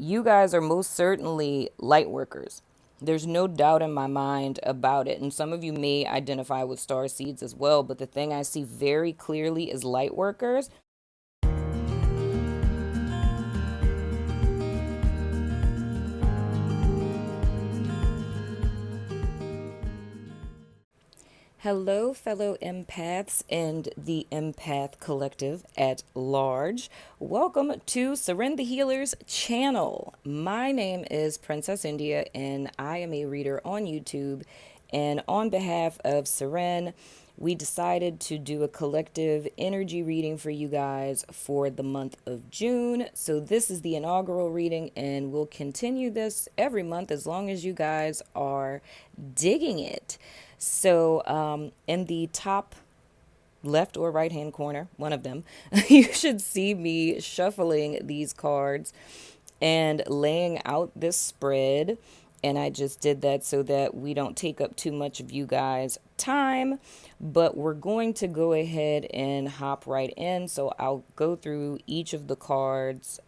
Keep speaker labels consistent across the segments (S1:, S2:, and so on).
S1: you guys are most certainly light workers. There's no doubt in my mind about it. And some of you may identify with star seeds as well. But the thing I see very clearly is light workers. Hello, fellow empaths and the empath collective at large. Welcome to Seren the Healer's channel. My name is Princess India, and I am a reader on YouTube. And on behalf of Seren, we decided to do a collective energy reading for you guys for the month of June. So this is the inaugural reading, and we'll continue this every month as long as you guys are digging it. So, in the top left or right hand corner, one of them, you should see me shuffling these cards and laying out this spread. And I just did that so that we don't take up too much of you guys' time. But we're going to go ahead and hop right in. So I'll go through each of the cards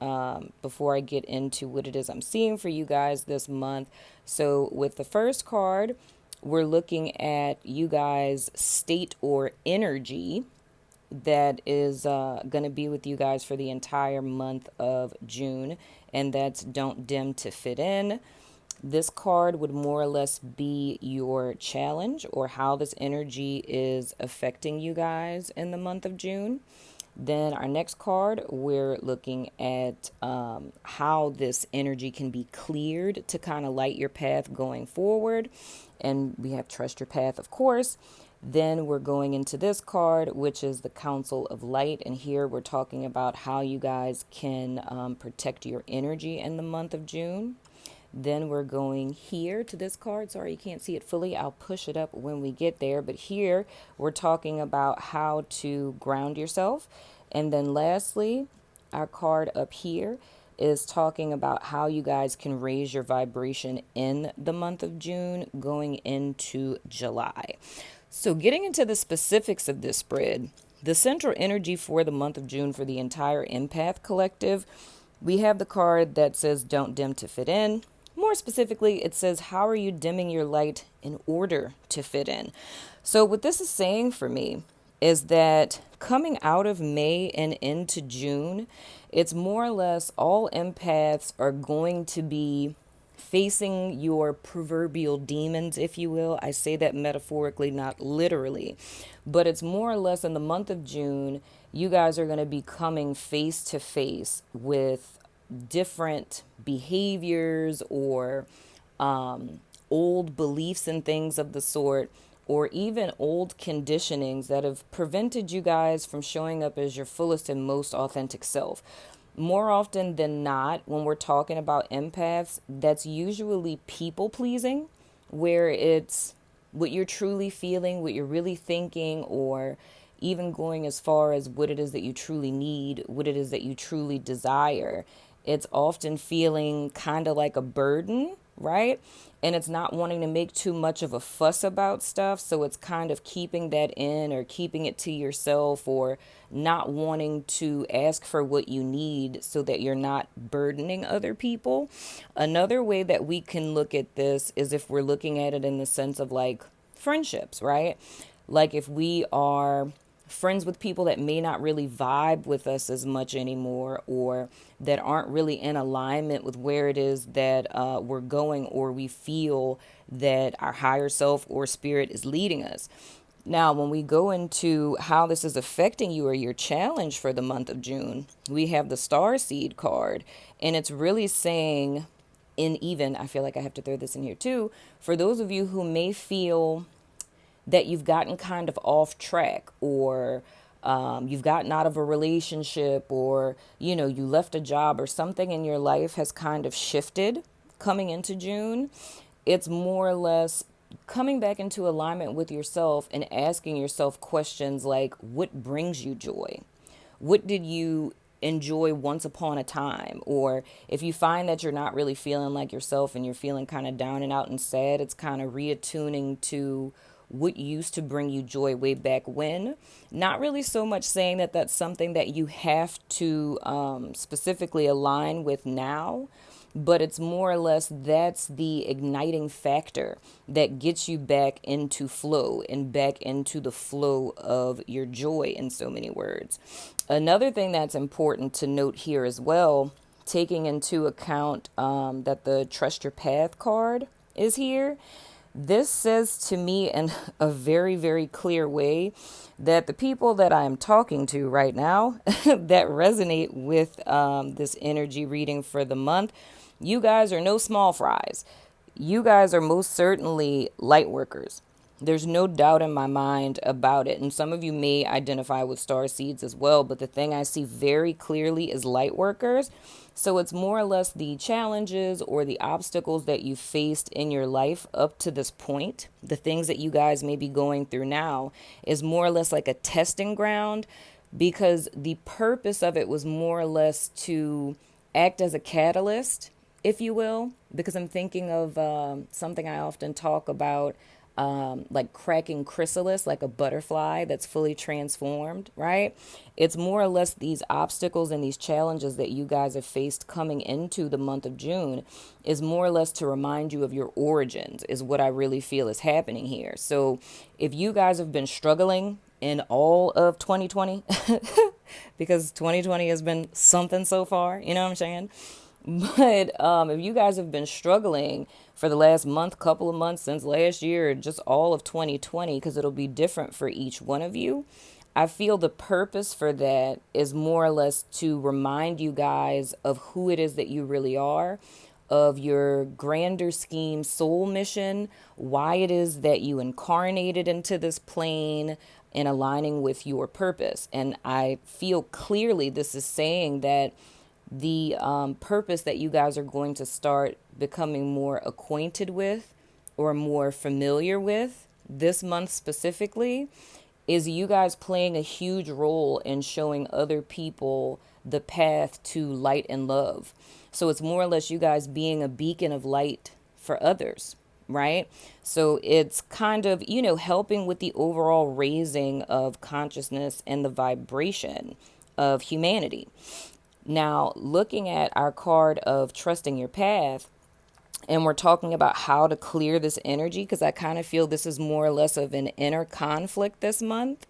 S1: before I get into what it is I'm seeing for you guys this month. So with the first card, we're looking at you guys' state or energy that is going to be with you guys for the entire month of June, and that's Don't Dim to Fit In. This card would more or less be your challenge or how this energy is affecting you guys in the month of June. Then our next card, we're looking at how this energy can be cleared to kind of light your path going forward. And we have Trust Your Path, of course. Then we're going into this card, which is the Council of Light. And here we're talking about how you guys can protect your energy in the month of June. Then we're going here to this card. Sorry, you can't see it fully. I'll push it up when we get there. But here we're talking about how to ground yourself. And then lastly, our card up here is talking about how you guys can raise your vibration in the month of June going into July. So getting into the specifics of this spread, the central energy for the month of June for the entire empath collective, we have the card that says Don't Dim to Fit In. More specifically, it says, how are you dimming your light in order to fit in? So what this is saying for me is that coming out of May and into June, it's more or less all empaths are going to be facing your proverbial demons, if you will. I say that metaphorically, not literally, but it's more or less in the month of June, you guys are going to be coming face to face with different behaviors or old beliefs and things of the sort, or even old conditionings that have prevented you guys from showing up as your fullest and most authentic self. More often than not, when we're talking about empaths, that's usually people pleasing, where it's what you're truly feeling, what you're really thinking, or even going as far as what it is that you truly need, what it is that you truly desire. It's often feeling kind of like a burden, right? And it's not wanting to make too much of a fuss about stuff. So it's kind of keeping that in or keeping it to yourself, or not wanting to ask for what you need so that you're not burdening other people. Another way that we can look at this is if we're looking at it in the sense of like friendships, right? Like if we are friends with people that may not really vibe with us as much anymore, or that aren't really in alignment with where it is that we're going, or we feel that our higher self or spirit is leading us. Now, when we go into how this is affecting you or your challenge for the month of June, we have the Star Seed card, and it's really saying, I feel like I have to throw this in here too, for those of you who may feel that you've gotten kind of off track, or you've gotten out of a relationship, or, you left a job, or something in your life has kind of shifted coming into June. It's more or less coming back into alignment with yourself and asking yourself questions like, what brings you joy? What did you enjoy once upon a time? Or if you find that you're not really feeling like yourself and you're feeling kind of down and out and sad, it's kind of reattuning to what used to bring you joy way back when. Not really so much saying that that's something that you have to specifically align with now, but it's more or less that's the igniting factor that gets you back into flow and back into the flow of your joy, in so many words. Another thing that's important to note here as well, taking into account that the Trust Your Path card is here, this says to me in a very, very clear way that the people that I am talking to right now that resonate with this energy reading for the month, you guys are no small fries. You guys are most certainly light workers. There's no doubt in my mind about it. And some of you may identify with star seeds as well. But the thing I see very clearly is light workers. So it's more or less the challenges or the obstacles that you faced in your life up to this point. The things that you guys may be going through now is more or less like a testing ground, because the purpose of it was more or less to act as a catalyst, if you will, because I'm thinking of something I often talk about, like cracking chrysalis, like a butterfly that's fully transformed, right? It's more or less these obstacles and these challenges that you guys have faced coming into the month of June is more or less to remind you of your origins, is what I really feel is happening here. So if you guys have been struggling in all of 2020, because 2020 has been something so far, you know what I'm saying? But if you guys have been struggling for the last month, couple of months, since last year, just all of 2020, because it'll be different for each one of you, I feel the purpose for that is more or less to remind you guys of who it is that you really are, of your grander scheme soul mission, why it is that you incarnated into this plane, and aligning with your purpose. And I feel clearly this is saying that the purpose that you guys are going to start becoming more acquainted with or more familiar with this month specifically is you guys playing a huge role in showing other people the path to light and love. So it's more or less you guys being a beacon of light for others, right? So it's kind of, helping with the overall raising of consciousness and the vibration of humanity. Now, looking at our card of trusting your path, and we're talking about how to clear this energy, because I kind of feel this is more or less of an inner conflict this month.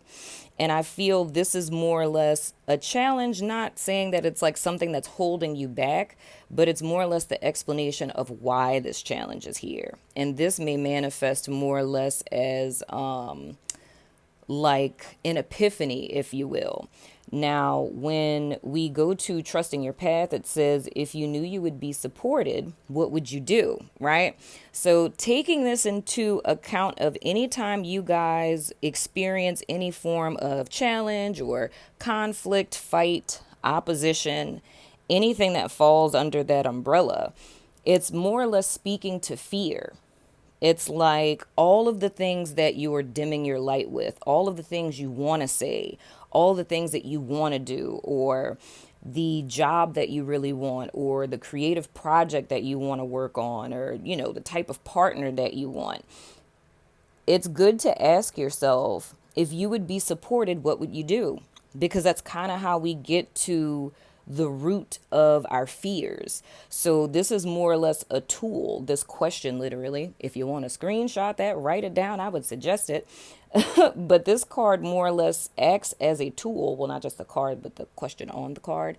S1: And I feel this is more or less a challenge, not saying that it's like something that's holding you back, but it's more or less the explanation of why this challenge is here. And this may manifest more or less as like an epiphany, if you will. Now, when we go to trusting your path, it says, if you knew you would be supported, what would you do? Right? So taking this into account of any time you guys experience any form of challenge or conflict, fight, opposition, anything that falls under that umbrella, it's more or less speaking to fear. It's like all of the things that you are dimming your light with, all of the things you want to say, all the things that you want to do, or the job that you really want, or the creative project that you want to work on, or, the type of partner that you want. It's good to ask yourself, if you would be supported, what would you do? Because that's kind of how we get to the root of our fears. So this is more or less a tool, this question, literally. If you want to screenshot that, write it down, I would suggest it. But this card more or less acts as a tool. Well, not just the card, but the question on the card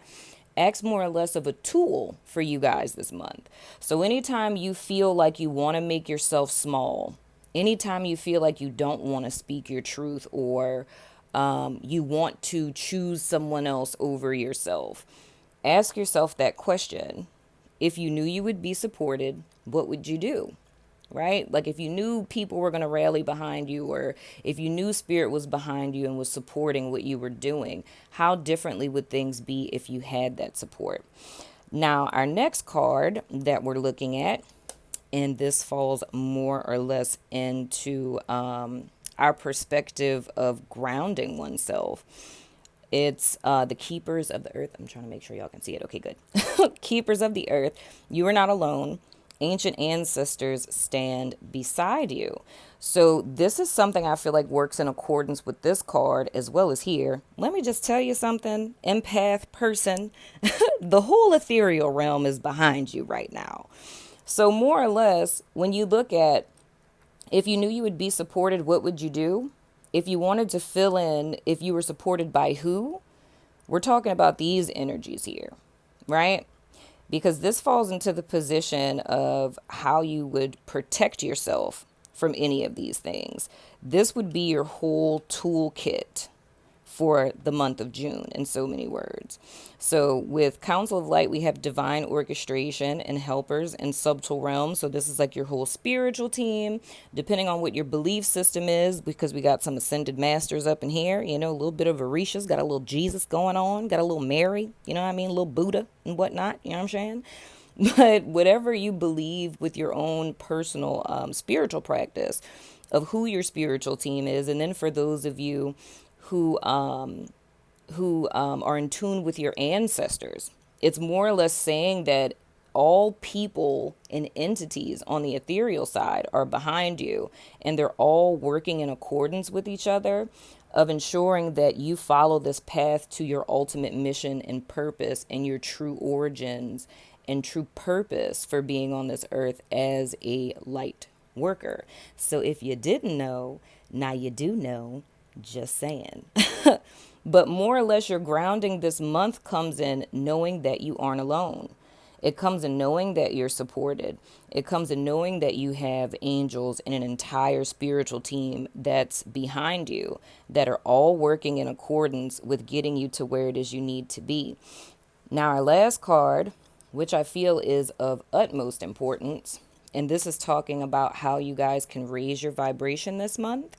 S1: acts more or less of a tool for you guys this month. So anytime you feel like you want to make yourself small, anytime you feel like you don't want to speak your truth, or you want to choose someone else over yourself, ask yourself that question. If you knew you would be supported, what would you do? Right? Like if you knew people were going to rally behind you, or if you knew spirit was behind you and was supporting what you were doing, how differently would things be if you had that support? Now, our next card that we're looking at, and this falls more or less into our perspective of grounding oneself. It's the Keepers of the Earth. I'm trying to make sure y'all can see it. Okay, good. Keepers of the Earth. You are not alone. ancient ancestors stand beside you. So this is something I feel like works in accordance with this card as well as here. Let me just tell you something, empath person, the whole ethereal realm is behind you right now. So more or less, when you look at if you knew you would be supported, what would you do? If you wanted to fill in if you were supported by who, we're talking about these energies here, right? Because this falls into the position of how you would protect yourself from any of these things. This would be your whole toolkit for the month of June, in so many words. So with Council of Light, we have divine orchestration and helpers and subtle realms. So this is like your whole spiritual team, depending on what your belief system is, because we got some ascended masters up in here, a little bit of Orisha's, got a little Jesus going on, got a little Mary, you know what I mean, a little Buddha and whatnot, you know what I'm saying? But whatever you believe with your own personal spiritual practice of who your spiritual team is, and then for those of you who are in tune with your ancestors. It's more or less saying that all people and entities on the ethereal side are behind you, and they're all working in accordance with each other of ensuring that you follow this path to your ultimate mission and purpose and your true origins and true purpose for being on this earth as a light worker. So if you didn't know, now you do know. Just saying. But more or less, your grounding this month comes in knowing that you aren't alone. It comes in knowing that you're supported. It comes in knowing that you have angels and an entire spiritual team that's behind you that are all working in accordance with getting you to where it is you need to be. Now, our last card, which I feel is of utmost importance, and this is talking about how you guys can raise your vibration this month.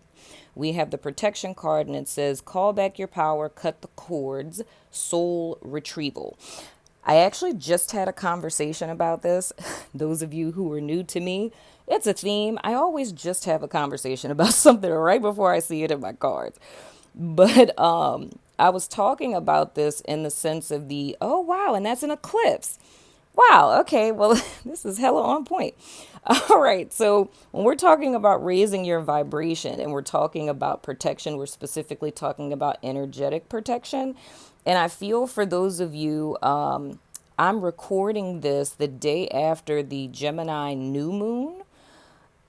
S1: We have the protection card, and it says, call back your power, cut the cords, soul retrieval. I actually just had a conversation about this. Those of you who are new to me, it's a theme. I always just have a conversation about something right before I see it in my cards. But I was talking about this in the sense of oh, wow, and that's an eclipse. Wow, okay, well, this is hella on point. All right, so when we're talking about raising your vibration and we're talking about protection, we're specifically talking about energetic protection. And I feel for those of you, I'm recording this the day after the Gemini new moon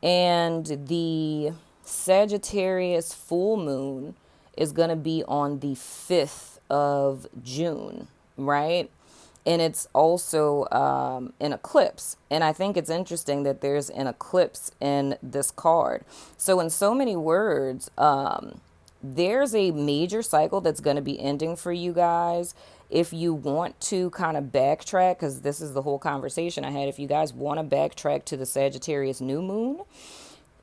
S1: and the Sagittarius full moon is going to be on the 5th of June, right? And it's also an eclipse. And I think it's interesting that there's an eclipse in this card. So in so many words, there's a major cycle that's going to be ending for you guys. If you want to kind of backtrack, because this is the whole conversation I had, if you guys want to backtrack to the Sagittarius new moon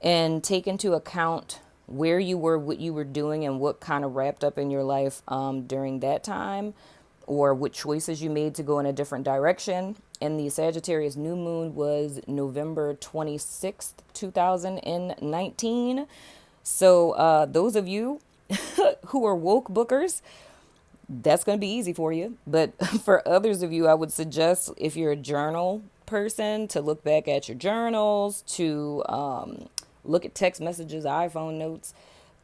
S1: and take into account where you were, what you were doing, and what kind of wrapped up in your life during that time, or what choices you made to go in a different direction. And the Sagittarius new moon was November 26th, 2019. So those of you who are woke bookers, that's going to be easy for you. But for others of you, I would suggest, if you're a journal person, to look back at your journals, to look at text messages, iPhone notes,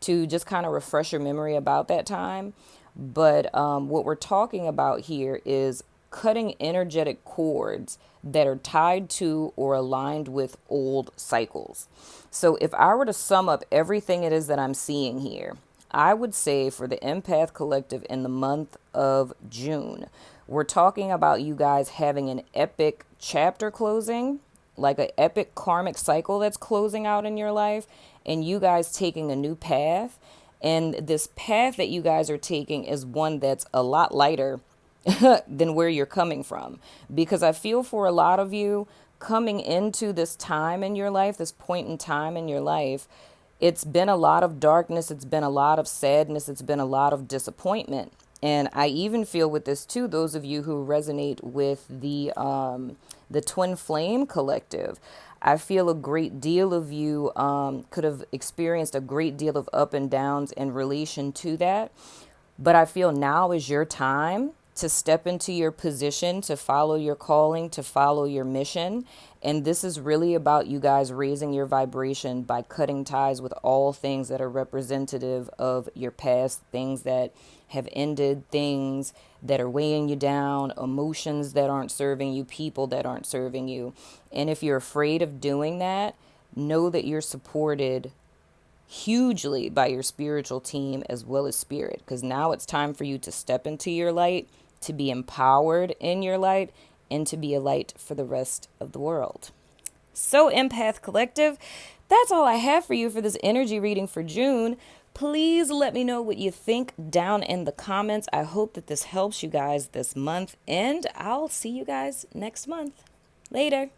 S1: to just kind of refresh your memory about that time. But what we're talking about here is cutting energetic cords that are tied to or aligned with old cycles. So if I were to sum up everything it is that I'm seeing here, I would say for the Empath Collective in the month of June, we're talking about you guys having an epic chapter closing, like an epic karmic cycle that's closing out in your life, and you guys taking a new path. And this path that you guys are taking is one that's a lot lighter than where you're coming from. Because I feel for a lot of you coming into this time in your life, this point in time in your life, it's been a lot of darkness. It's been a lot of sadness. It's been a lot of disappointment. And I even feel with this too, those of you who resonate with the Twin Flame Collective, I feel a great deal of you could have experienced a great deal of up and downs in relation to that. But I feel now is your time to step into your position, to follow your calling, to follow your mission. And this is really about you guys raising your vibration by cutting ties with all things that are representative of your past, things that have ended, things that are weighing you down, emotions that aren't serving you, people that aren't serving you. And if you're afraid of doing that, know that you're supported hugely by your spiritual team as well as spirit, because now it's time for you to step into your light, to be empowered in your light, and to be a light for the rest of the world. So, Empath Collective, that's all I have for you for this energy reading for June. Please let me know what you think down in the comments. I hope that this helps you guys this month, and I'll see you guys next month. Later.